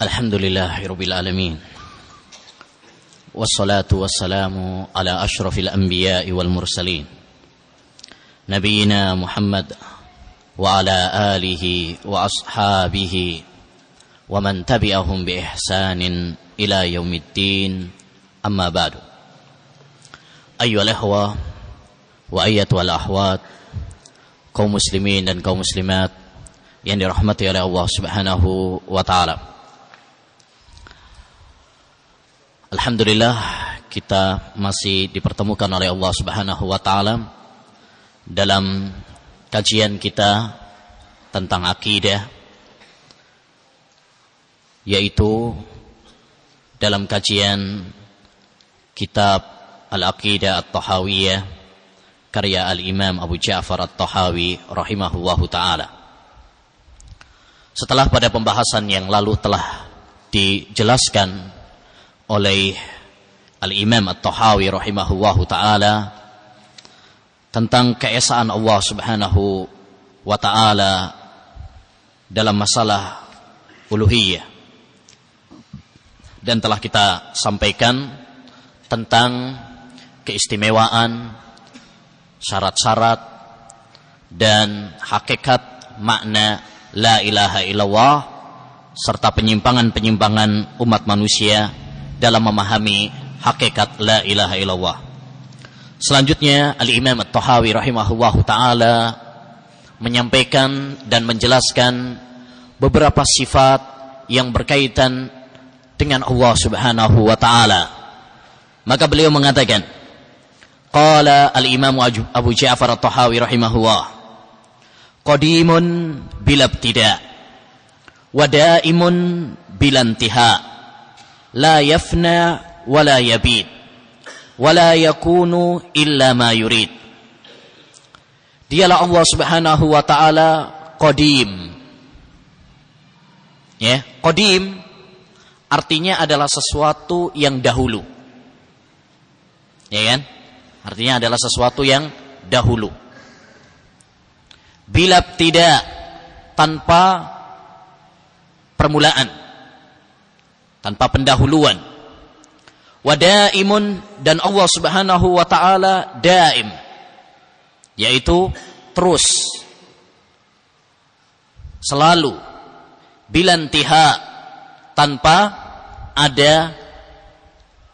Alhamdulillahirabbil alamin. Wassalatu wassalamu ala asyrafil anbiya'i wal mursalin. Nabiyyina Muhammad wa ala alihi wa ashabihi wa man tabi'ahum bi ihsanin ila yaumiddin. Amma ba'du. Ayyuhal ikhwah wa ayyatuhal akhwat, kaum muslimin dan kaum muslimat yang dirahmati oleh Allah Subhanahu wa taala. Alhamdulillah, kita masih dipertemukan oleh Allah Subhanahu wa taala dalam kajian kita tentang akidah, yaitu dalam kajian kitab Al-Aqidah At-Tahawiyah karya Al-Imam Abu Ja'far At-Tahawi rahimahullahu taala. Setelah pada pembahasan yang lalu telah dijelaskan oleh Al-Imam At-Tahawi rahimahullahu ta'ala tentang keesaan Allah subhanahu wa ta'ala dalam masalah uluhiyah, dan telah kita sampaikan tentang keistimewaan, syarat-syarat dan hakikat makna la ilaha illallah serta penyimpangan-penyimpangan umat manusia dalam memahami hakikat la ilaha illallah. Selanjutnya Al-Imam At-Tahawi rahimahullahu ta'ala menyampaikan dan menjelaskan beberapa sifat yang berkaitan dengan Allah subhanahu wa ta'ala. Maka beliau mengatakan, qala Al-Imam Abu Ja'far At-Tahawi rahimahullah, qadimun bila ibtida' wa da'imun bila intiha', la yafna wa la yabid wa la yakunu illa ma yurid. Dialah Allah subhanahu wa ta'ala qadim. Ya, qadim artinya adalah sesuatu yang dahulu. Ya kan? Artinya adalah sesuatu yang dahulu. Bila tidak, tanpa permulaan, tanpa pendahuluan. Wadaimun, dan Allah subhanahu wa ta'ala daim, yaitu terus, selalu. Bilantiha, tanpa ada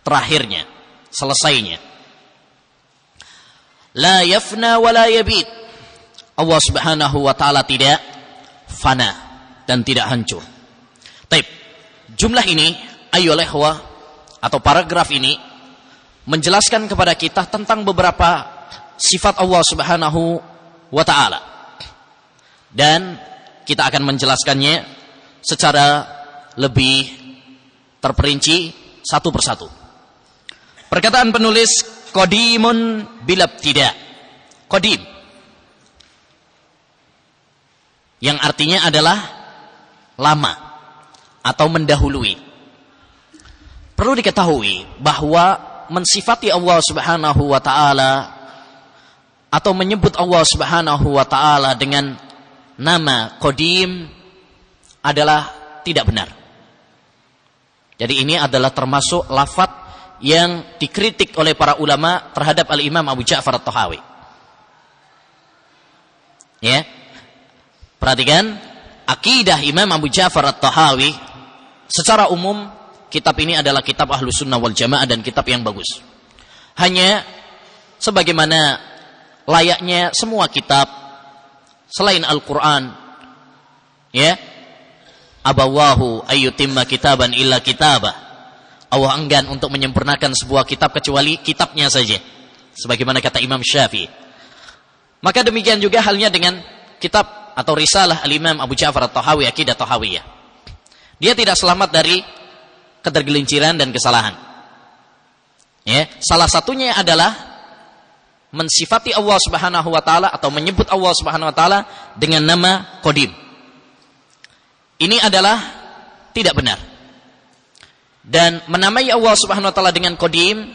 terakhirnya, selesainya. La yafna wa la yabid, Allah subhanahu wa ta'ala tidak fana dan tidak hancur. Taib, jumlah ini, ayyuhal ikhwah, atau paragraf ini menjelaskan kepada kita tentang beberapa sifat Allah subhanahu wa ta'ala, dan kita akan menjelaskannya secara lebih terperinci satu persatu. Perkataan penulis qadimun bila ibtida'. Qadim yang artinya adalah lama atau mendahului. Perlu diketahui bahwa mensifati Allah subhanahu wa ta'ala atau menyebut Allah subhanahu wa ta'ala dengan nama qadim adalah tidak benar. Jadi ini adalah termasuk lafaz yang dikritik oleh para ulama terhadap Al-Imam Abu Ja'far At-Tahawi. Ya, perhatikan akidah Imam Abu Ja'far At-Tahawi. Secara umum kitab ini adalah kitab Ahlus Sunnah wal Jamaah dan kitab yang bagus. Hanya sebagaimana layaknya semua kitab selain Al-Quran, ya, abawahu ayyutimma kitaban illa kitabah. Allah enggan untuk menyempurnakan sebuah kitab kecuali kitabnya saja, sebagaimana kata Imam Syafi'i. Maka demikian juga halnya dengan kitab atau risalah Al-Imam Abu Ja'far At-Tahawi, Aqidah Tahawiyah. Dia tidak selamat dari ketergelinciran dan kesalahan. Ya, salah satunya adalah mensifati Allah Subhanahu wa taala atau menyebut Allah Subhanahu wa taala dengan nama Qadim. Ini adalah tidak benar. Dan menamai Allah Subhanahu wa taala dengan Qadim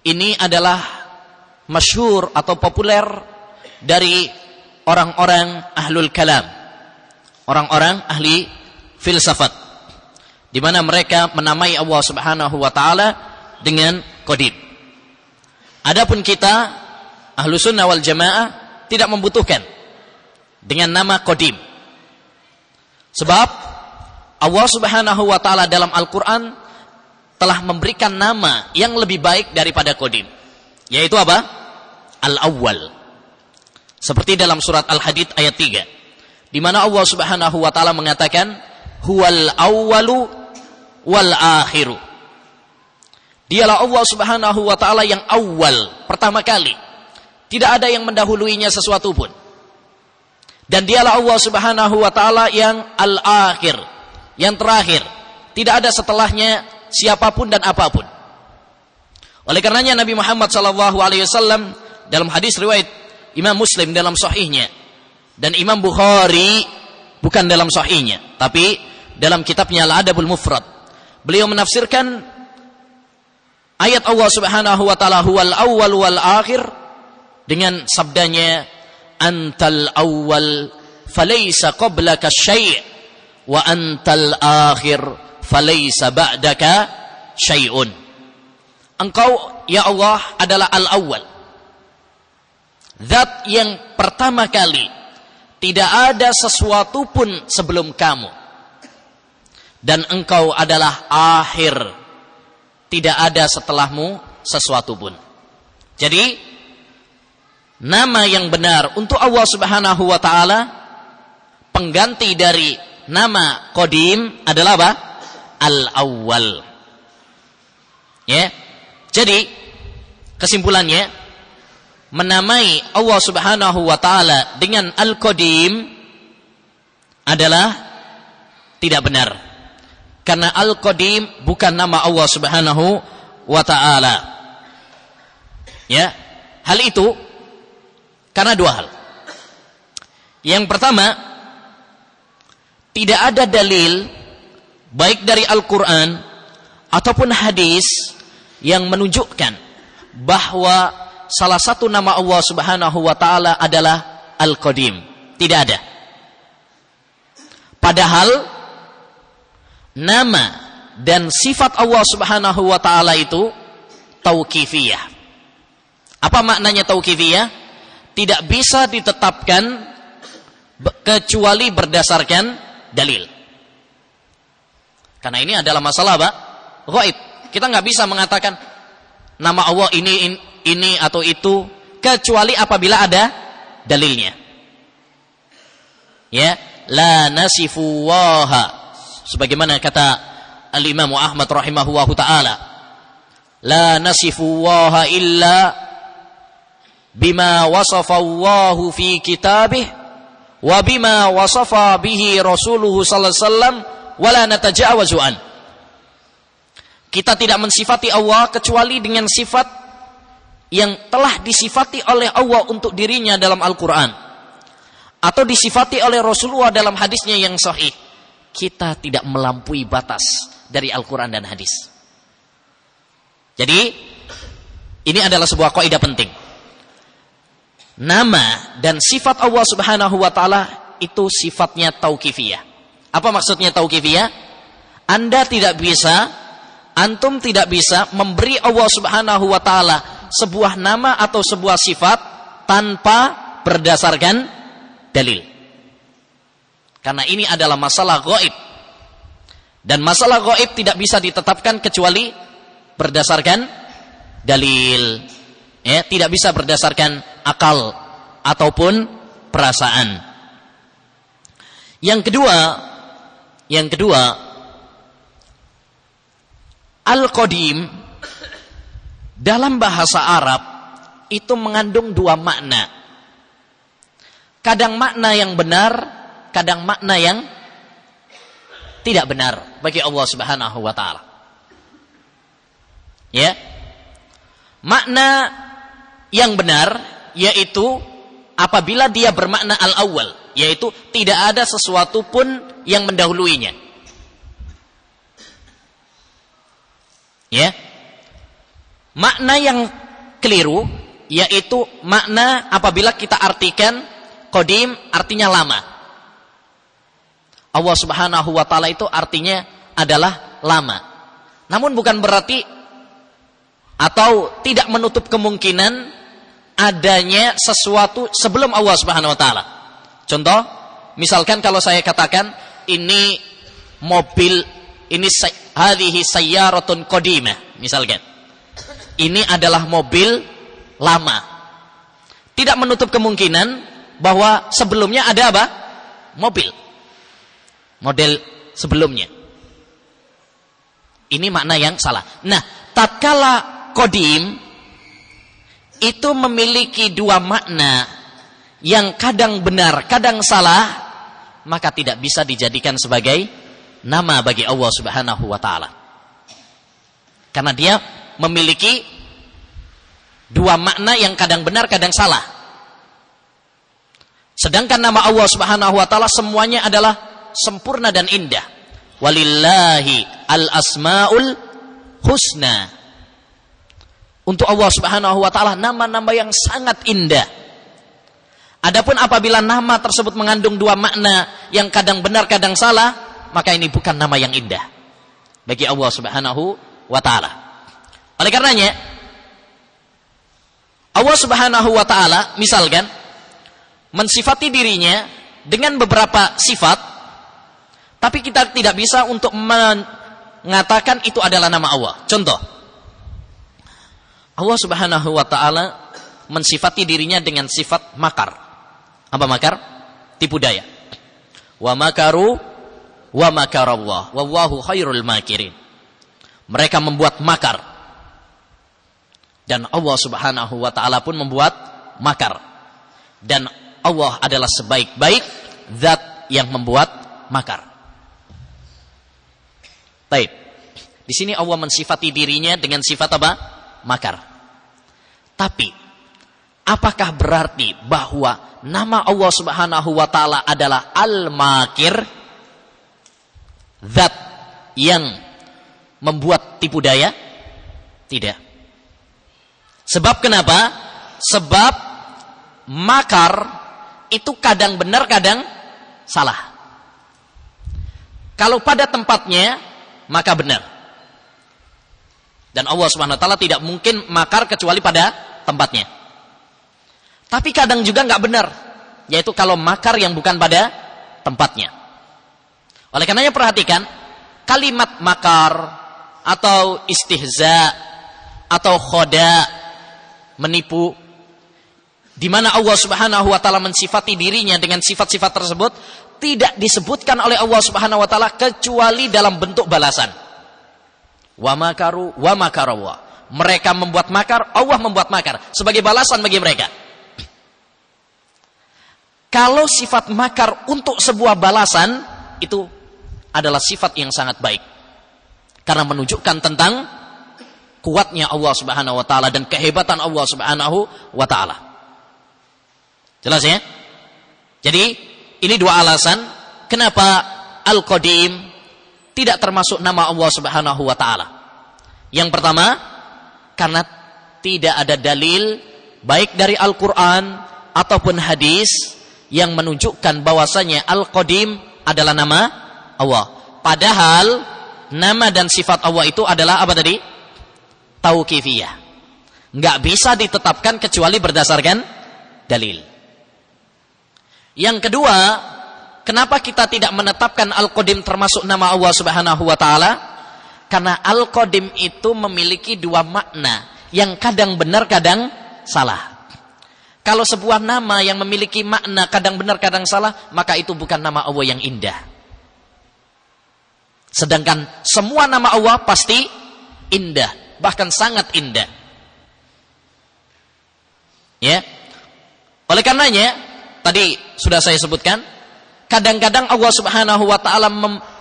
ini adalah masyhur atau populer dari orang-orang ahlul kalam, orang-orang ahli filsafat. di mana mereka menamai Allah Subhanahu wa taala dengan qadim. Adapun kita Ahlus Sunnah wal Jamaah tidak membutuhkan dengan nama qadim. Sebab Allah Subhanahu wa taala dalam Al-Qur'an telah memberikan nama yang lebih baik daripada qadim, yaitu apa? Al-Awwal. Seperti dalam surat Al-Hadid ayat 3, di mana Allah Subhanahu wa taala mengatakan huwal awwalu wal akhiru. Dialah Allah Subhanahu wa taala yang awal, pertama kali. Tidak ada yang mendahuluinya sesuatu pun. Dan dialah Allah Subhanahu wa taala yang al-akhir, yang terakhir. Tidak ada setelahnya siapapun dan apapun. Oleh karenanya Nabi Muhammad SAW dalam hadis riwayat Imam Muslim dalam sahihnya dan Imam Bukhari bukan dalam sahihnya, tapi dalam kitabnya Al-Adabul Mufrad, beliau menafsirkan ayat Allah Subhanahu wa taala huwal awwal wal akhir dengan sabdanya antal awwal falaysa qablaka syai' wa antal akhir falaysa ba'daka syai'un. Engkau ya Allah adalah al-awwal, zat yang pertama kali, tidak ada sesuatu pun sebelum kamu, dan engkau adalah akhir, tidak ada setelahmu sesuatu pun. Jadi nama yang benar untuk Allah Subhanahu wa taala, pengganti dari nama qadim adalah apa? Al-awwal. Ya. Jadi kesimpulannya, menamai Allah Subhanahu wa taala dengan al-qadim adalah tidak benar. Karena al-qadim bukan nama Allah Subhanahu wa taala. Ya. Hal itu karena dua hal. Yang pertama, tidak ada dalil baik dari Al-Qur'an ataupun hadis yang menunjukkan bahwa salah satu nama Allah Subhanahu wa taala adalah Al-Qadim. Tidak ada. Padahal nama dan sifat Allah Subhanahu wa taala itu tauqifiyah. Apa maknanya tauqifiyah? Tidak bisa ditetapkan kecuali berdasarkan dalil. Karena ini adalah masalah apa? Ghaib. Kita nggak bisa mengatakan nama Allah ini atau itu kecuali apabila ada dalilnya. Ya, la nasifu waha, sebagaimana kata Al-Imam Ahmad rahimahullahu taala, la nasifu waha illa bima wasafa Allahu fi kitabih wa bima wasafa bihi Rasuluhu sallallahu alaihi wasallam wa la natajawazu an. Kita tidak mensifati Allah kecuali dengan sifat yang telah disifati oleh Allah untuk dirinya dalam Al-Quran, atau disifati oleh Rasulullah dalam hadisnya yang sahih. Kita tidak melampaui batas dari Al-Quran dan hadis. Jadi ini adalah sebuah kaidah penting. Nama dan sifat Allah Subhanahu wa taala itu sifatnya tauqifiyah. Apa maksudnya tauqifiyah? Antum tidak bisa memberi Allah Subhanahu wa taala sebuah nama atau sebuah sifat tanpa berdasarkan dalil. Karena ini adalah masalah ghaib. Dan masalah ghaib tidak bisa ditetapkan kecuali berdasarkan dalil. Ya, tidak bisa berdasarkan akal ataupun perasaan. Yang kedua, Al-Qadim dalam bahasa Arab itu mengandung dua makna. Kadang makna yang benar, kadang makna yang tidak benar bagi Allah Subhanahu wa taala. Ya. Makna yang benar yaitu apabila dia bermakna al-awwal, yaitu tidak ada sesuatu pun yang mendahuluinya. Ya. Makna yang keliru yaitu makna apabila kita artikan qadim artinya lama. Allah Subhanahu wa taala itu artinya adalah lama. Namun bukan berarti atau tidak menutup kemungkinan adanya sesuatu sebelum Allah Subhanahu wa taala. Contoh, misalkan kalau saya katakan ini mobil, ini hadhihi sayyaratun qadimah, misalkan. Ini adalah mobil lama. Tidak menutup kemungkinan bahwa sebelumnya ada apa? Mobil. Model sebelumnya. Ini makna yang salah. Nah, tatkala qadim itu memiliki dua makna yang kadang benar, kadang salah, maka tidak bisa dijadikan sebagai nama bagi Allah Subhanahu wa taala. Karena dia memiliki dua makna yang kadang benar, kadang salah. Sedangkan nama Allah Subhanahu wa taala semuanya adalah sempurna dan indah. Walillahi al-asmaul husna. Untuk Allah Subhanahu wa taala nama-nama yang sangat indah. Adapun apabila nama tersebut mengandung dua makna yang kadang benar kadang salah, maka ini bukan nama yang indah bagi Allah Subhanahu wa taala. Oleh karenanya Allah Subhanahu wa taala misalkan mensifati dirinya dengan beberapa sifat, tapi kita tidak bisa untuk mengatakan itu adalah nama Allah. Contoh, Allah Subhanahu wa taala mensifati dirinya dengan sifat makar. Apa makar? Tipu daya. Wa makaru wa makarallah wallahu khairul makirin. Mereka membuat makar. Dan Allah Subhanahu wa taala pun membuat makar. Dan Allah adalah sebaik-baik zat yang membuat makar. Baik. Di sini Allah mensifati dirinya dengan sifat apa? Makar. Tapi apakah berarti bahwa nama Allah Subhanahu wa taala adalah Al-Makir, zat yang membuat tipu daya? Tidak. Sebab kenapa? Sebab makar itu kadang benar, kadang salah. Kalau pada tempatnya, maka benar. Dan Allah Subhanahu wa taala tidak mungkin makar kecuali pada tempatnya. Tapi kadang juga nggak benar, yaitu kalau makar yang bukan pada tempatnya. Oleh karenanya perhatikan kalimat makar atau istihza atau khoda, menipu, di mana Allah Subhanahu wa taala mensifati dirinya dengan sifat-sifat tersebut, tidak disebutkan oleh Allah Subhanahu wa taala kecuali dalam bentuk balasan. Wa makaru wa makarallah. Mereka membuat makar, Allah membuat makar sebagai balasan bagi mereka. Kalau sifat makar untuk sebuah balasan, itu adalah sifat yang sangat baik. Karena menunjukkan tentang kuatnya Allah Subhanahu wa taala dan kehebatan Allah Subhanahu wa taala. Jelas ya? Jadi, ini dua alasan kenapa Al-Qadim tidak termasuk nama Allah Subhanahu wa taala. Yang pertama, karena tidak ada dalil baik dari Al-Qur'an ataupun hadis yang menunjukkan bahwasanya Al-Qadim adalah nama Allah. Padahal nama dan sifat Allah itu adalah apa tadi? Tauqifiyah. Nggak bisa ditetapkan kecuali berdasarkan dalil. Yang kedua, kenapa kita tidak menetapkan Al-Qadim termasuk nama Allah Subhanahu wa taala? Karena Al-Qadim itu memiliki dua makna yang kadang benar, kadang salah. Kalau sebuah nama yang memiliki makna kadang benar, kadang salah, maka itu bukan nama Allah yang indah. Sedangkan semua nama Allah pasti indah, bahkan sangat indah. Ya. Oleh karenanya, tadi sudah saya sebutkan, kadang-kadang Allah Subhanahu wa taala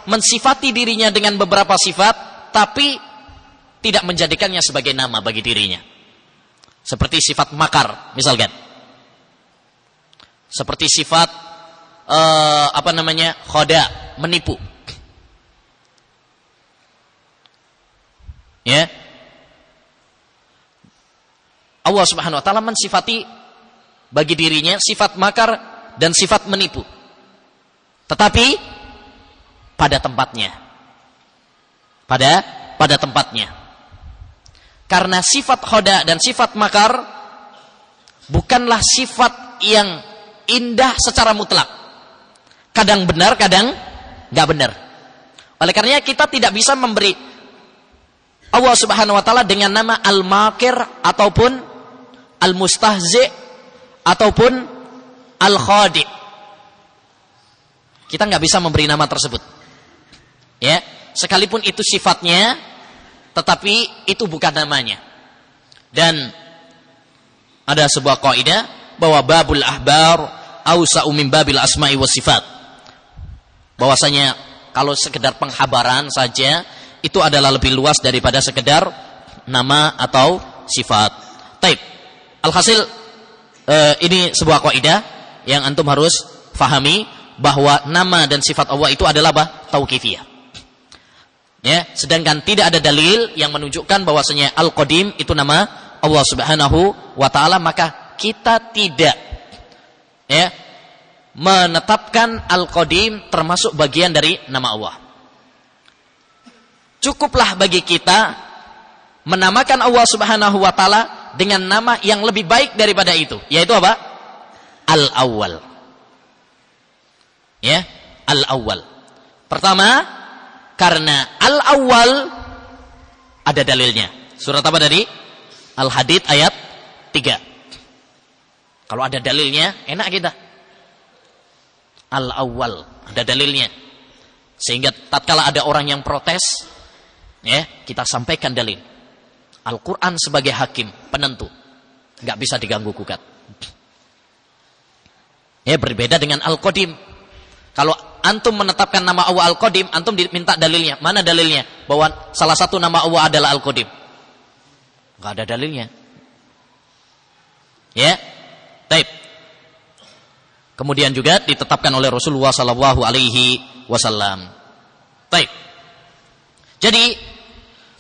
mensifati dirinya dengan beberapa sifat, tapi tidak menjadikannya sebagai nama bagi dirinya. Seperti sifat makar, misalkan. Seperti sifat khoda, menipu. Ya. Allah Subhanahu wa taala mensifati bagi dirinya sifat makar dan sifat menipu. Tetapi pada tempatnya. pada tempatnya. Karena sifat khoda dan sifat makar bukanlah sifat yang indah secara mutlak. Kadang benar, kadang nggak benar. Oleh karenanya kita tidak bisa memberi Allah Subhanahu wa taala dengan nama Al-Makir ataupun Al-Mustahzi ataupun Al-Khadi. Kita nggak bisa memberi nama tersebut. Ya, sekalipun itu sifatnya, tetapi itu bukan namanya. Dan ada sebuah kaidah bahwa babul ahbar ausa'u min babil asma'i was sifat. Bahwasanya kalau sekedar penghabaran saja itu adalah lebih luas daripada sekedar nama atau sifat. Taib. Alhasil ini sebuah kaidah yang antum harus fahami bahwa nama dan sifat Allah itu adalah tauqifiyah. Ya, sedangkan tidak ada dalil yang menunjukkan bahwasanya Al-Qadim itu nama Allah Subhanahu wa taala, maka kita tidak menetapkan Al-Qadim termasuk bagian dari nama Allah. Cukuplah bagi kita menamakan Allah Subhanahu wa taala dengan nama yang lebih baik daripada itu, yaitu apa? Al-Awwal. Ya, Al-Awwal. Pertama, karena Al-Awwal ada dalilnya. Surat apa tadi? Al-Hadid ayat 3. Kalau ada dalilnya, enak kita. Al-Awwal, ada dalilnya. Sehingga tatkala ada orang yang protes, ya, kita sampaikan dalil. Al-Quran sebagai hakim, penentu. Nggak bisa diganggu gugat. Ya, berbeda dengan Al-Qadim. Kalau antum menetapkan nama Allah Al-Qadim, antum diminta dalilnya. Mana dalilnya? Bahwa salah satu nama Allah adalah Al-Qadim. Nggak ada dalilnya. Ya, taib. Kemudian juga ditetapkan oleh Rasulullah sallallahu alaihi wasallam. Taib. Jadi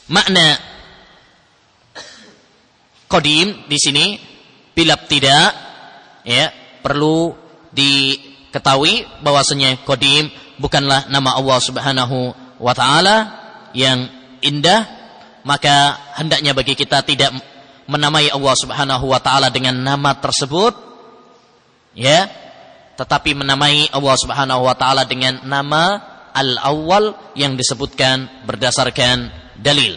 makna Qadim di sini bila tidak, ya, perlu diketahui bahwasanya Qadim bukanlah nama Allah Subhanahu wa taala yang indah, maka hendaknya bagi kita tidak menamai Allah Subhanahu wa taala dengan nama tersebut, ya, tetapi menamai Allah Subhanahu wa taala dengan nama Al-Awwal yang disebutkan berdasarkan dalil.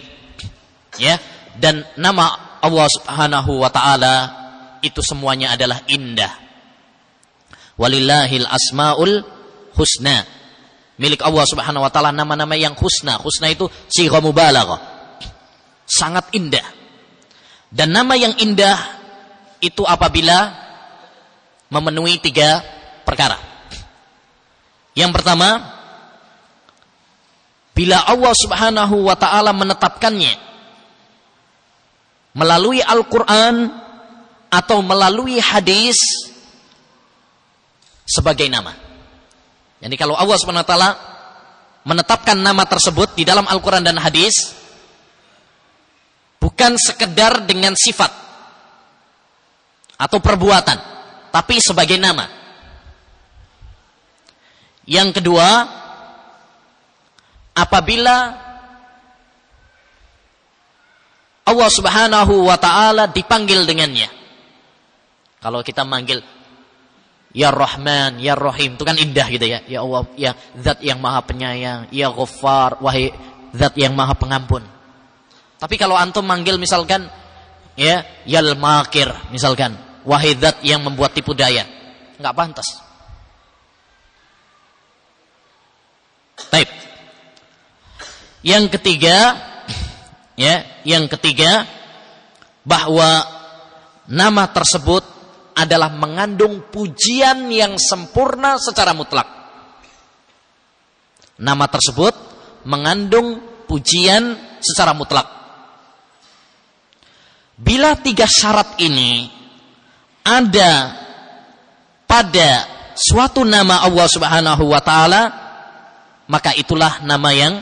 Ya, dan nama Allah Subhanahu wa taala itu semuanya adalah indah. Walillahil asmaul husna. Milik Allah Subhanahu wa taala nama-nama yang husna. Husna itu sighah mubalaghah. Sangat indah. Dan nama yang indah itu apabila memenuhi 3 perkara. Yang pertama, bila Allah Subhanahu wa taala menetapkannya melalui Al-Quran atau melalui hadis sebagai nama. Jadi kalau Allah Subhanahu wa taala menetapkan nama tersebut di dalam Al-Quran dan hadis, bukan sekedar dengan sifat atau perbuatan, tapi sebagai nama. Yang kedua, apabila Allah Subhanahu wa taala dipanggil dengannya. Kalau kita manggil Ya Rahman, Ya Rahim, itu kan indah gitu ya. Ya Allah, ya Zat yang Maha Penyayang, Ya Ghaffar, wahai Zat yang Maha Pengampun. Tapi kalau antum manggil misalkan ya Yal Makir misalkan, wahai Zat yang membuat tipu daya, enggak pantas. Baik. Yang ketiga, bahwa nama tersebut adalah mengandung pujian yang sempurna secara mutlak. Nama tersebut mengandung pujian secara mutlak. Bila 3 syarat ini ada pada suatu nama Allah Subhanahu wa taala, maka itulah nama yang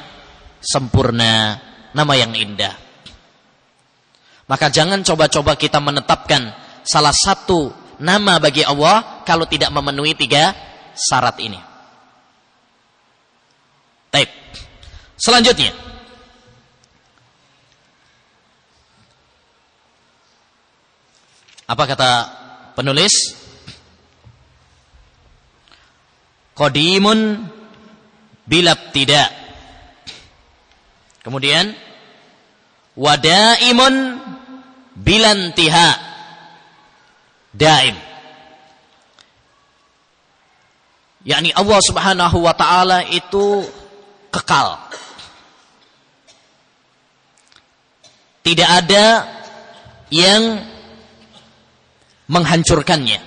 sempurna, nama yang indah. Maka jangan coba-coba kita menetapkan salah satu nama bagi Allah kalau tidak memenuhi 3 syarat ini. Baik. Selanjutnya, Apa kata penulis? Qadimun bilabtida. Kemudian wadaimun bilantiha. Daim. Yakni Allah Subhanahu wa taala itu kekal. Tidak ada yang menghancurkannya.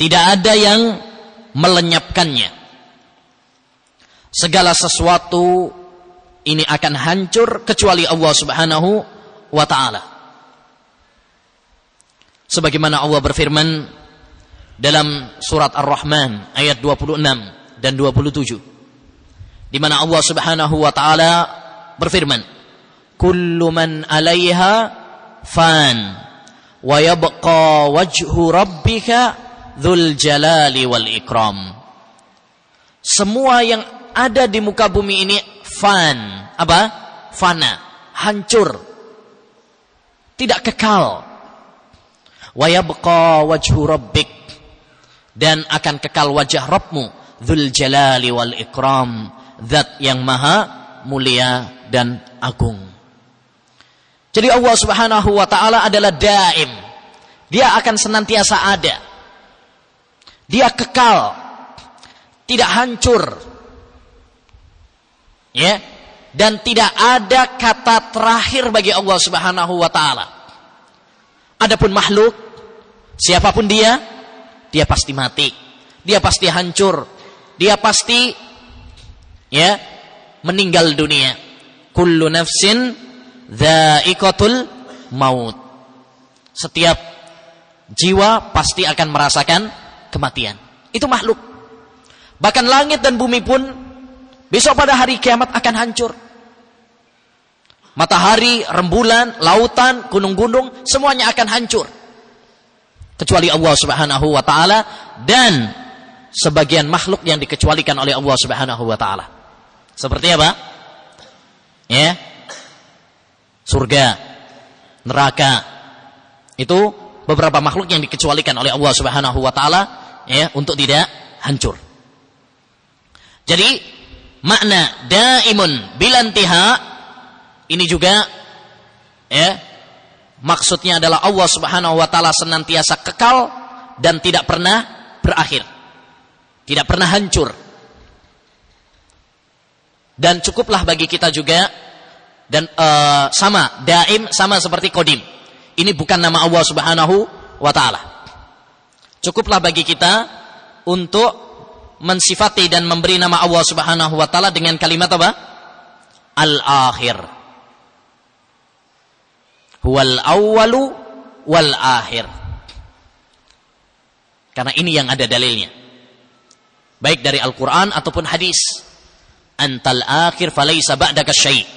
Tidak ada yang melenyapkannya. Segala sesuatu ini akan hancur kecuali Allah Subhanahu wa taala. Sebagaimana Allah berfirman dalam surat Ar-Rahman ayat 26 dan 27, di mana Allah Subhanahu wa taala berfirman, "Kullu man 'alaiha fan wa yabqa wajhu rabbika dzul jalali wal ikram." Semua yang ada di muka bumi ini fan, apa? Fana, hancur, tidak kekal. Wa yabqa wajhu rabbik, dan akan kekal wajah Rabbmu, dzul jalali wal ikram, zat yang maha mulia dan agung. Jadi Allah Subhanahu wa taala adalah daim. Dia akan senantiasa ada. Dia kekal, tidak hancur. Ya, dan tidak ada kata terakhir bagi Allah Subhanahu wa taala. Adapun makhluk, siapapun dia pasti mati. Dia pasti hancur. Dia pasti meninggal dunia. Kullu nafsin dha'iqatul maut. Setiap jiwa pasti akan merasakan kematian. Itu makhluk. Bahkan langit dan bumi pun besok pada hari kiamat akan hancur. Matahari, rembulan, lautan, gunung-gunung, semuanya akan hancur. Kecuali Allah Subhanahu wa taala dan sebagian makhluk yang dikecualikan oleh Allah Subhanahu wa taala. Seperti apa? Ya. Surga, neraka. Itu beberapa makhluk yang dikecualikan oleh Allah Subhanahu wa taala untuk tidak hancur. Jadi makna daimun bilantiha ini juga maksudnya adalah Allah Subhanahu wa taala senantiasa kekal dan tidak pernah berakhir. Tidak pernah hancur. Dan cukuplah bagi kita juga dan sama daim sama seperti qadim. Ini bukan nama Allah Subhanahu wa taala. Cukuplah bagi kita untuk mensifati dan memberi nama Allah Subhanahu wa taala dengan kalimat apa? Al-akhir. Huwal awwalu wal akhir. Karena ini yang ada dalilnya. Baik dari Al-Quran ataupun hadis. Antal akhir falaysa ba'daka syai'.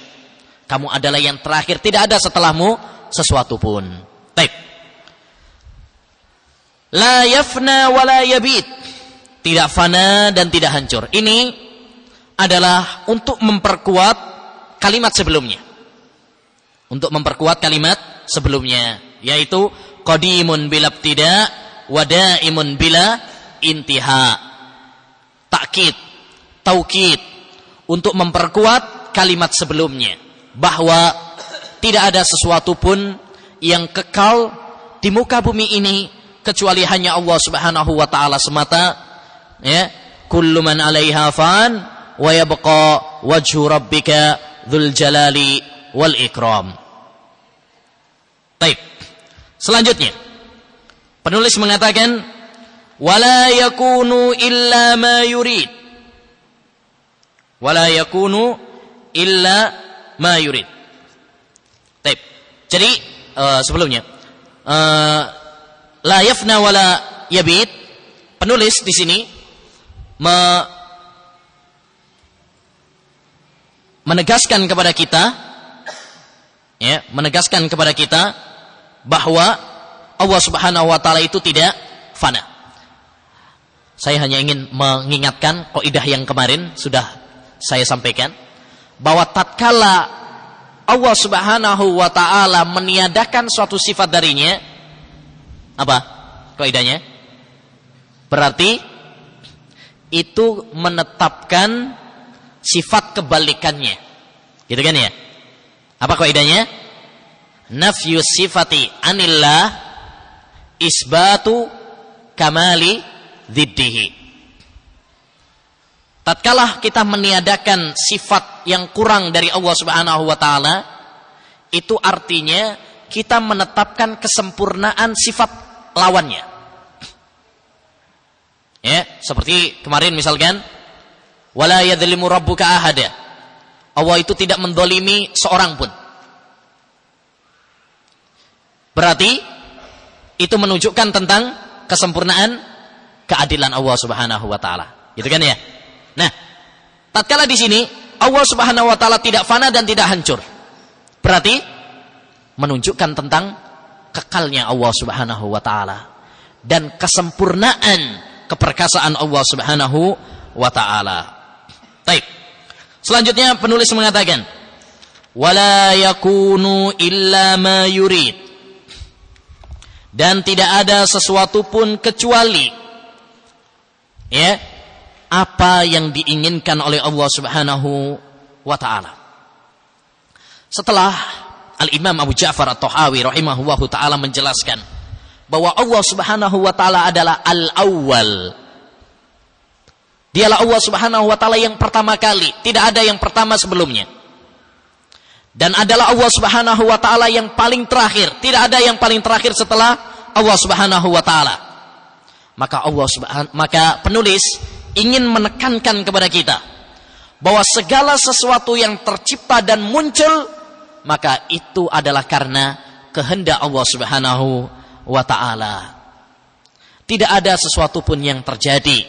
Kamu adalah yang terakhir, tidak ada setelahmu sesuatu pun. Baik. La yafna wa la yabid. Tidak fana dan tidak hancur. Ini adalah untuk memperkuat kalimat sebelumnya. Untuk memperkuat kalimat sebelumnya, yaitu qadimun bilabtida wa daimun bila intiha. Takkid, taukid, untuk memperkuat kalimat sebelumnya, bahwa tidak ada sesuatu pun yang kekal di muka bumi ini kecuali hanya Allah Subhanahu wa taala semata. Ya, kullu man 'alaiha fan wa yabqa wajhu rabbika dzul jalali wal ikram. Baik. Selanjutnya penulis mengatakan wala yakunu illa ma yurid. Wala yakunu illa ma yurid. Baik. Jadi sebelumnya la yafna wala yabid, penulis di sini menegaskan kepada kita, menegaskan kepada kita bahwa Allah Subhanahu wa taala itu tidak fana. Saya hanya ingin mengingatkan kaidah yang kemarin sudah saya sampaikan, bahwa tatkala Allah Subhanahu wa taala meniadakan suatu sifat darinya, Apa kaidahnya? Berarti itu menetapkan sifat kebalikannya. Gitu kan ya? Apa kaidahnya? Nafyu sifati anillah isbatu kamali dziddihi. Tatkala kita meniadakan sifat yang kurang dari Allah Subhanahu wa taala, itu artinya kita menetapkan kesempurnaan sifat lawannya. Ya, seperti kemarin misalkan, wala yadzlimu rabbuka ahada. Allah itu tidak mendolimi seorang pun. Berarti itu menunjukkan tentang kesempurnaan keadilan Allah Subhanahu wa taala. Gitu kan ya? Nah, tatkala di sini Allah Subhanahu wa taala tidak fana dan tidak hancur. Berarti menunjukkan tentang kekalnya Allah Subhanahu wa taala dan kesempurnaan keperkasaan Allah Subhanahu wa taala. Baik. Selanjutnya penulis mengatakan, wala yakunu illa ma yurid. Dan tidak ada sesuatu pun kecuali ya apa yang diinginkan oleh Allah Subhanahu wa taala. Setelah Al-Imam Abu Ja'far At-Tahawi rahimahullahu taala menjelaskan bahwa Allah Subhanahu wa taala adalah Al-Awwal. Dialah Allah Subhanahu wa taala yang pertama kali, tidak ada yang pertama sebelumnya. Dan adalah Allah Subhanahu wa taala yang paling terakhir, tidak ada yang paling terakhir setelah Allah Subhanahu wa taala. Maka penulis ingin menekankan kepada kita bahwa segala sesuatu yang tercipta dan muncul, maka itu adalah karena kehendak Allah Subhanahu wa taala. Tidak ada sesuatu pun yang terjadi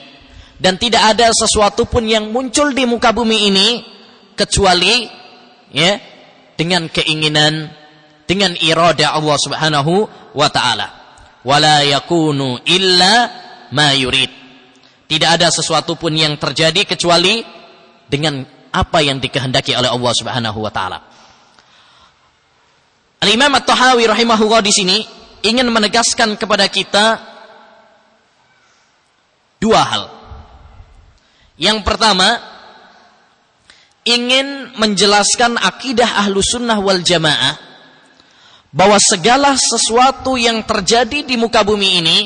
dan tidak ada sesuatu pun yang muncul di muka bumi ini kecuali ya dengan keinginan, dengan irada Allah Subhanahu wa taala. Wala yakunu illa ma yurid. Tidak ada sesuatu pun yang terjadi kecuali dengan apa yang dikehendaki oleh Allah Subhanahu wa taala. Al-Imam At-Tahawi rahimahullah di sini ingin menegaskan kepada kita dua hal. Yang pertama, ingin menjelaskan akidah Ahlussunnah wal Jamaah bahwa segala sesuatu yang terjadi di muka bumi ini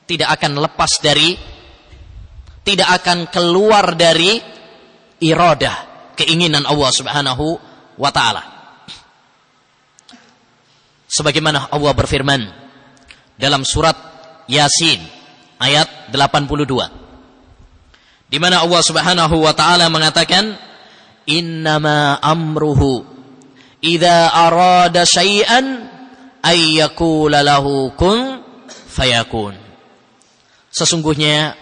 tidak akan lepas dari, tidak akan keluar dari iradah, keinginan Allah Subhanahu wa taala. Sebagaimana Allah berfirman dalam surat Yasin ayat 82, di mana Allah Subhanahu wa taala mengatakan, innama amruhu idza arada syai'an ay yaqula lahu kun fayakun. Sesungguhnya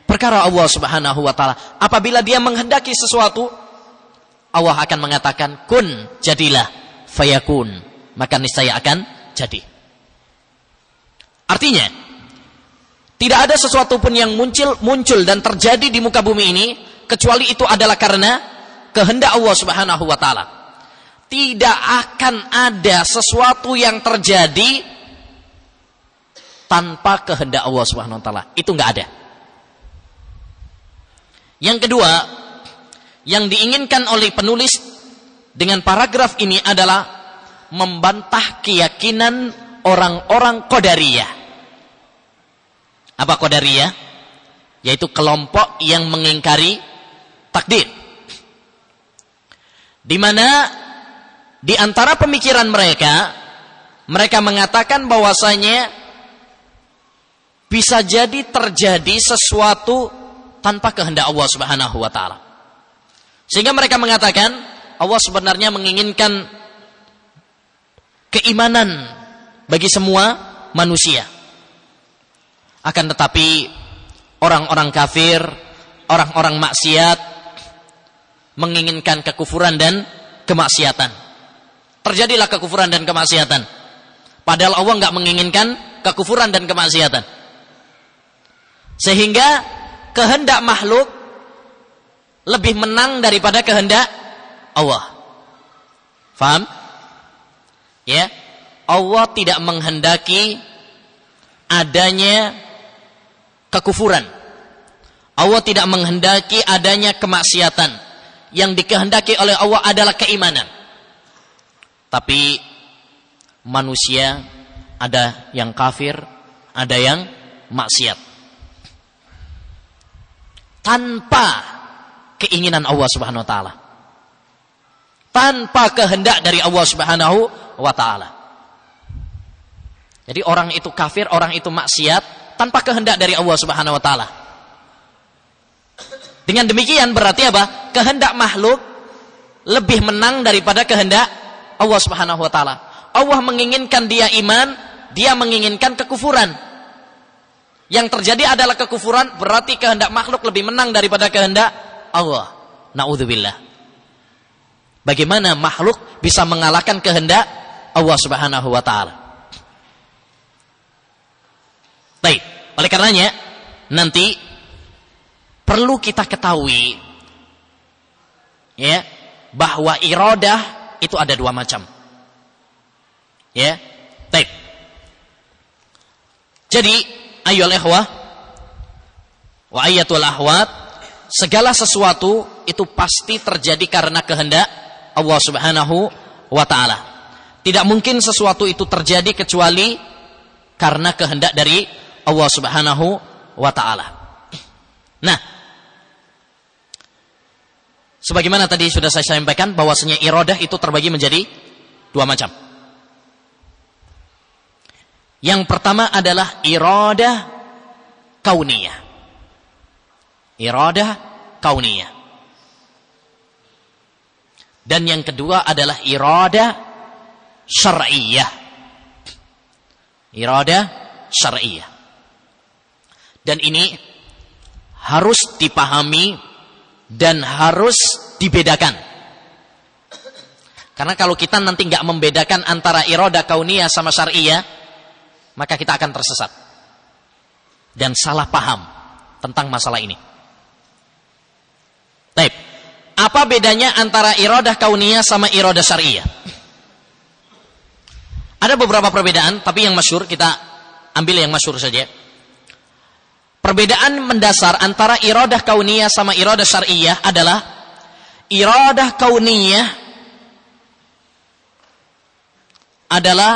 perkara Allah Subhanahu wa taala, apabila dia menghendaki sesuatu, Allah akan mengatakan kun, jadilah, fayakun, maka niscaya akan jadi. Artinya tidak ada sesuatu pun yang muncul dan terjadi di muka bumi ini kecuali itu adalah karena kehendak Allah Subhanahu wa taala. Tidak akan ada sesuatu yang terjadi tanpa kehendak Allah Subhanahu wa taala. Itu enggak ada. Yang kedua, yang diinginkan oleh penulis dengan paragraf ini adalah membantah keyakinan orang-orang Qadariyah. Apa Qadariyah? Yaitu kelompok yang mengingkari takdir. Di mana di antara pemikiran mereka mengatakan bahwasanya bisa jadi terjadi sesuatu tanpa kehendak Allah Subhanahu wa taala. Sehingga mereka mengatakan Allah sebenarnya menginginkan keimanan bagi semua manusia. Akan tetapi orang-orang kafir, orang-orang maksiat menginginkan kekufuran dan kemaksiatan. Terjadilah kekufuran dan kemaksiatan. Padahal Allah enggak menginginkan kekufuran dan kemaksiatan. Sehingga kehendak makhluk lebih menang daripada kehendak Allah. Faham? Ya, Allah tidak menghendaki adanya kekufuran. Allah tidak menghendaki adanya kemaksiatan. Yang dikehendaki oleh Allah adalah keimanan. Tapi manusia ada yang kafir, ada yang maksiat. Tanpa keinginan Allah Subhanahu wa taala. Tanpa kehendak dari Allah Subhanahu wa taala. Jadi orang itu kafir, orang itu maksiat tanpa kehendak dari Allah Subhanahu wa taala. Dengan demikian berarti apa? Kehendak makhluk lebih menang daripada kehendak Allah Subhanahu wa taala. Allah menginginkan dia iman, dia menginginkan kekufuran. Yang terjadi adalah kekufuran, berarti kehendak makhluk lebih menang daripada kehendak Allah. Na'udzubillah. Bagaimana makhluk bisa mengalahkan kehendak Allah Subhanahu wa taala? Baik, oleh karenanya nanti perlu kita ketahui ya, bahwa iradah itu ada dua macam. Ya. Baik. Jadi, ayyuhal ikhwah wa ayyatul ahwat, segala sesuatu itu pasti terjadi karena kehendak Allah Subhanahu wa taala. Tidak mungkin sesuatu itu terjadi kecuali karena kehendak dari Allah Subhanahu wa taala. Nah, sebagaimana tadi sudah saya sampaikan bahwasanya iradah itu terbagi menjadi dua macam. Yang pertama adalah iradah kauniyah. Iradah kauniyah. Dan yang kedua adalah iradah syar'iyah. Iradah syar'iyah. Dan ini harus dipahami dan harus dibedakan. Karena kalau kita nanti nggak membedakan antara iradah kauniyah sama syar'iyah, maka kita akan tersesat dan salah paham tentang masalah ini. Baik. Apa bedanya antara iradah kauniyah sama iradah syar'iyah? Ada beberapa perbedaan, tapi yang masyhur kita ambil yang masyhur saja. Perbedaan mendasar antara iradah kauniyah sama iradah syar'iyah adalah iradah kauniyah adalah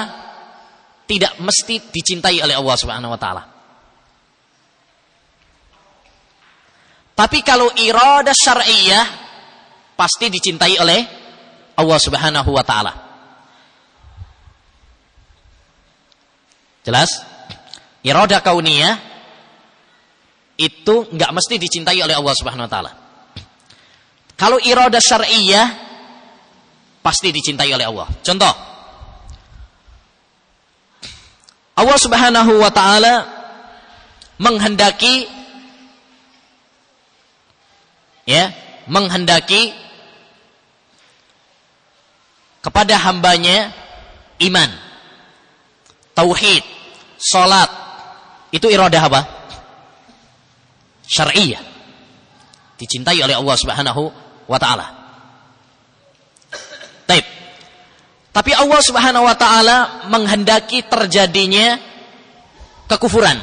tidak mesti dicintai oleh Allah Subhanahu wa taala. Tapi kalau iradah syar'iyah pasti dicintai oleh Allah Subhanahu wa taala. Jelas? Iradah kauniyah itu enggak mesti dicintai oleh Allah Subhanahu wa taala. Kalau iradah syar'iyah pasti dicintai oleh Allah. Contoh, Allah Subhanahu wa taala menghendaki kepada hambanya iman, tauhid, salat. Itu iradah apa? Syar'iyah. Dicintai oleh Allah Subhanahu wa taala. Baik. Tapi Allah Subhanahu wa taala menghendaki terjadinya kekufuran,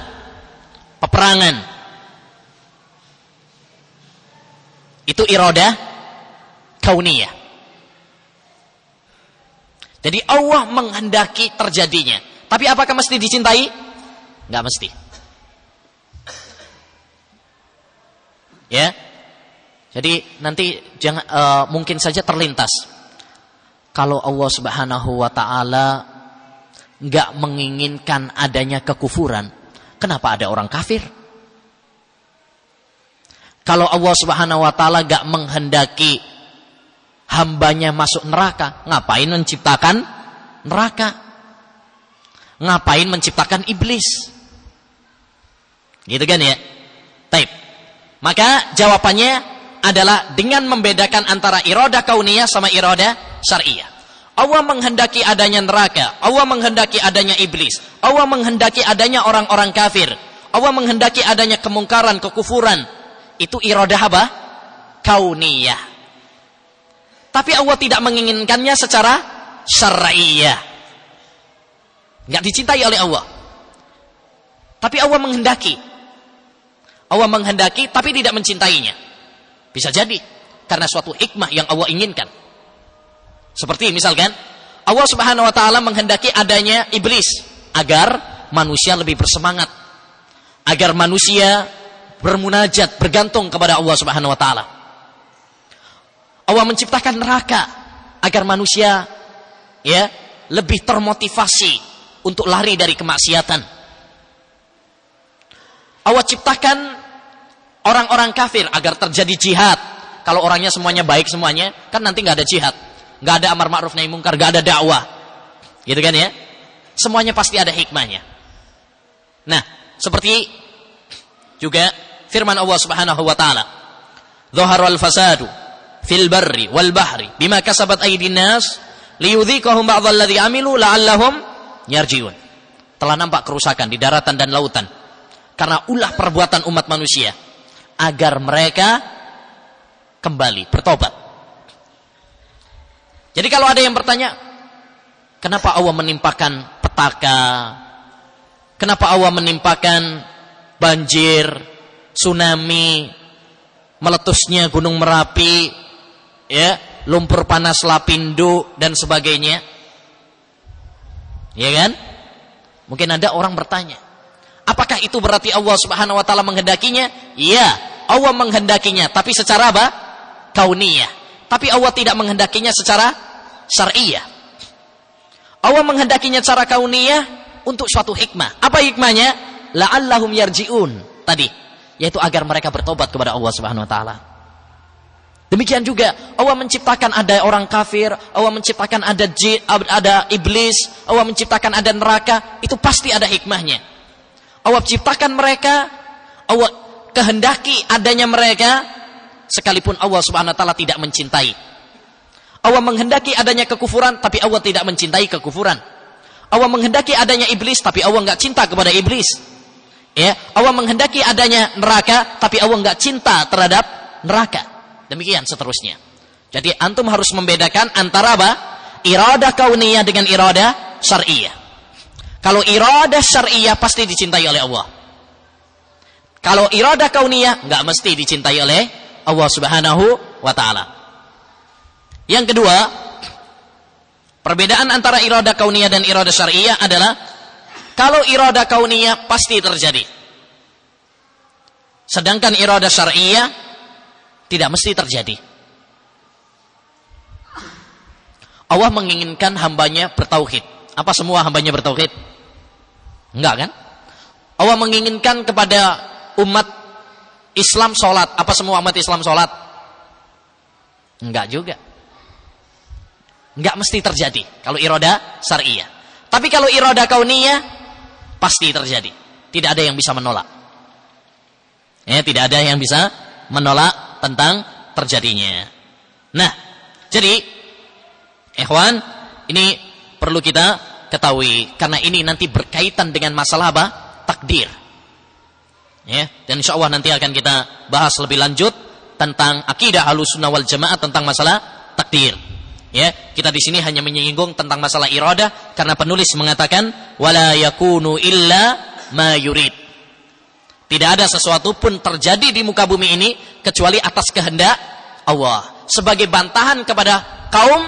peperangan. Itu iradah kauniyah. Jadi Allah menghendaki terjadinya. Tapi apakah mesti dicintai? Enggak mesti. Ya. Jadi nanti jangan mungkin saja terlintas. Kalau Allah Subhanahu wa taala enggak menginginkan adanya kekufuran, kenapa ada orang kafir? Kalau Allah Subhanahu wa taala enggak menghendaki hambanya masuk neraka, ngapain menciptakan neraka? Ngapain menciptakan iblis? Gitu kan ya? Baik. Maka jawabannya adalah dengan membedakan antara iradah kauniyah sama iradah syar'iyah. Allah menghendaki adanya neraka, Allah menghendaki adanya iblis, Allah menghendaki adanya orang-orang kafir, Allah menghendaki adanya kemungkaran, kekufuran. Itu iradah apa? Kauniyah. Tapi Allah tidak menginginkannya secara syar'iyah. Enggak dicintai oleh Allah. tapi Allah menghendaki. Allah menghendaki tapi tidak mencintainya. Bisa jadi karena suatu hikmah yang Allah inginkan. Seperti misalkan Allah Subhanahu wa taala menghendaki adanya iblis agar manusia lebih bersemangat, agar manusia bermunajat, bergantung kepada Allah Subhanahu wa taala. Allah menciptakan neraka agar manusia lebih termotivasi untuk lari dari kemaksiatan. Allah ciptakan orang-orang kafir agar terjadi jihad. Kalau orangnya semuanya baik semuanya, kan nanti nggak ada jihad, nggak ada amar ma'ruf nahi mungkar, nggak ada dakwah, gitu kan ya? Semuanya pasti ada hikmahnya. Nah, seperti juga firman Allah Subhanahu wa taala, "Dhaharal fasadu fil barri wal bahri bima kasabat aydin nas liyudhiqahum ba'dalladzi amilu la'allahum yarji'un." Telah nampak kerusakan di daratan dan lautan karena ulah perbuatan umat manusia agar mereka kembali bertobat. Jadi kalau ada yang bertanya, kenapa Allah menimpakan petaka? Kenapa Allah menimpakan banjir, tsunami, meletusnya Gunung Merapi, lumpur panas Lapindo dan sebagainya? Ya kan? Mungkin ada orang bertanya, apakah itu berarti Allah Subhanahu wa taala menghendakinya? Iya, Allah menghendakinya, tapi secara apa? Kauniyah. Tapi Allah tidak menghendakinya secara syar'iyah. Allah menghendakinya secara kauniyah untuk suatu hikmah. Apa hikmahnya? La'allahum yarji'un tadi, yaitu agar mereka bertobat kepada Allah Subhanahu wa taala. Demikian juga Allah menciptakan ada orang kafir, Allah menciptakan ada iblis, Allah menciptakan ada neraka, itu pasti ada hikmahnya. Allah ciptakan mereka, Allah kehendaki adanya mereka, sekalipun Allah Subhanahu wa taala tidak mencintai. Allah menghendaki adanya kekufuran, tapi Allah tidak mencintai kekufuran. Allah menghendaki adanya iblis, tapi Allah enggak cinta kepada iblis. Ya, Allah menghendaki adanya neraka, tapi Allah enggak cinta terhadap neraka. Demikian seterusnya. Jadi antum harus membedakan antara apa? Iradah kauniyah dengan iradah syar'iyah. Kalau iradah syar'iyah pasti dicintai oleh Allah. Kalau iradah kauniyah enggak mesti dicintai oleh Allah Subhanahu wa taala. Yang kedua, perbedaan antara iradah kauniyah dan iradah syar'iyah adalah kalau iradah kauniyah pasti terjadi. Sedangkan iradah syar'iyah tidak mesti terjadi. Allah menginginkan hambanya bertauhid. Apa semua hambanya bertauhid? Enggak kan? Allah menginginkan kepada umat Islam sholat. Apa semua umat Islam sholat? Enggak juga. Enggak mesti terjadi kalau iradah syar'iyah. Tapi kalau iradah kauniyah pasti terjadi. Tidak ada yang bisa menolak. Tidak ada yang bisa menolak tentang terjadinya. Nah, jadi ikhwan, ini perlu kita ketahui karena ini nanti berkaitan dengan masalah apa? Takdir. Dan insyaallah nanti akan kita bahas lebih lanjut tentang akidah Ahlussunnah wal Jamaah tentang masalah takdir. Kita di sini hanya menyinggung tentang masalah iradah karena penulis mengatakan wala yakunu illa ma yurid. Tidak ada sesuatu pun terjadi di muka bumi ini kecuali atas kehendak Allah. Sebagai bantahan kepada kaum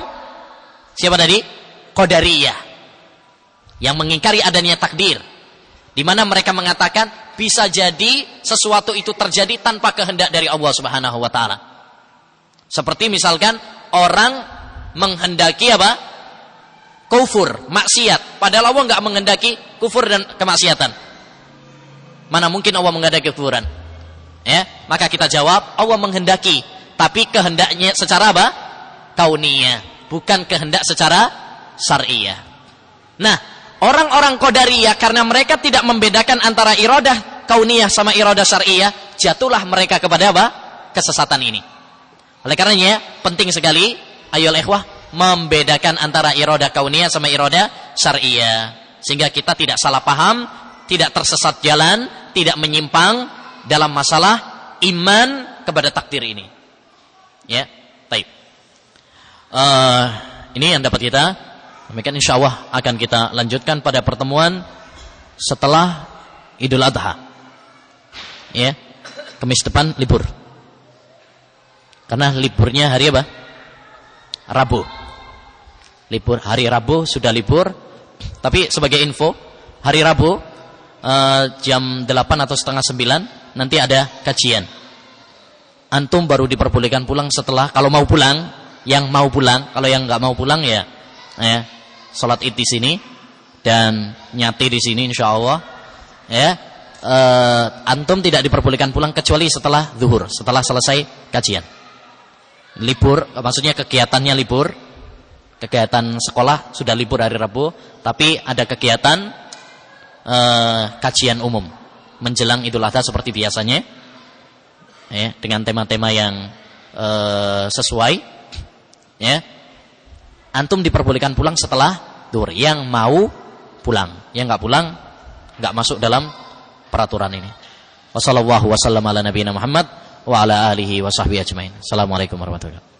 siapa tadi? Qadariyah yang mengingkari adanya takdir, di mana mereka mengatakan bisa jadi sesuatu itu terjadi tanpa kehendak dari Allah Subhanahu wa taala. Seperti misalkan orang menghendaki apa? Kufur, maksiat, padahal Allah enggak menghendaki kufur dan kemaksiatan. Mana mungkin Allah menghendaki kekufuran? Maka kita jawab Allah menghendaki, tapi kehendaknya secara apa? Kauniyah, bukan kehendak secara syar'iyah. Nah, orang-orang Qadariyah karena mereka tidak membedakan antara iradah kauniyah sama iradah syar'iyah, jatuhlah mereka kepada apa? Kesesatan ini. Oleh karenanya penting sekali ayolah ikhwah membedakan antara iradah kauniyah sama iradah syar'iyah sehingga kita tidak salah paham, tidak tersesat jalan, tidak menyimpang dalam masalah iman kepada takdir ini. Baik. Ini yang dapat kita demikian, insyaallah akan kita lanjutkan pada pertemuan setelah Idul Adha. Ya. Kamis depan libur. Karena liburnya hari apa? Rabu. Libur hari Rabu sudah libur. Tapi sebagai info, hari Rabu jam 8 atau setengah 9 nanti ada kajian. Antum baru diperbolehkan pulang setelah, kalau mau pulang, yang mau pulang, kalau yang nggak mau pulang ya salat Id di sini dan nyati di sini insyaallah. Ya. Antum tidak diperbolehkan pulang kecuali setelah zuhur, setelah selesai kajian. Libur, maksudnya kegiatannya libur. Kegiatan sekolah sudah libur hari Rabu, tapi ada kegiatan kajian umum menjelang Idul Adha seperti biasanya, ya, dengan tema-tema yang sesuai. Ya, antum diperbolehkan pulang setelah zuhur. Yang mau pulang, yang nggak pulang nggak masuk dalam peraturan ini. Wassallallahu wasallam ala nabiyina Muhammad wa ala alihi wa sahbihi ajmain. Assalamualaikum warahmatullahi wabarakatuh.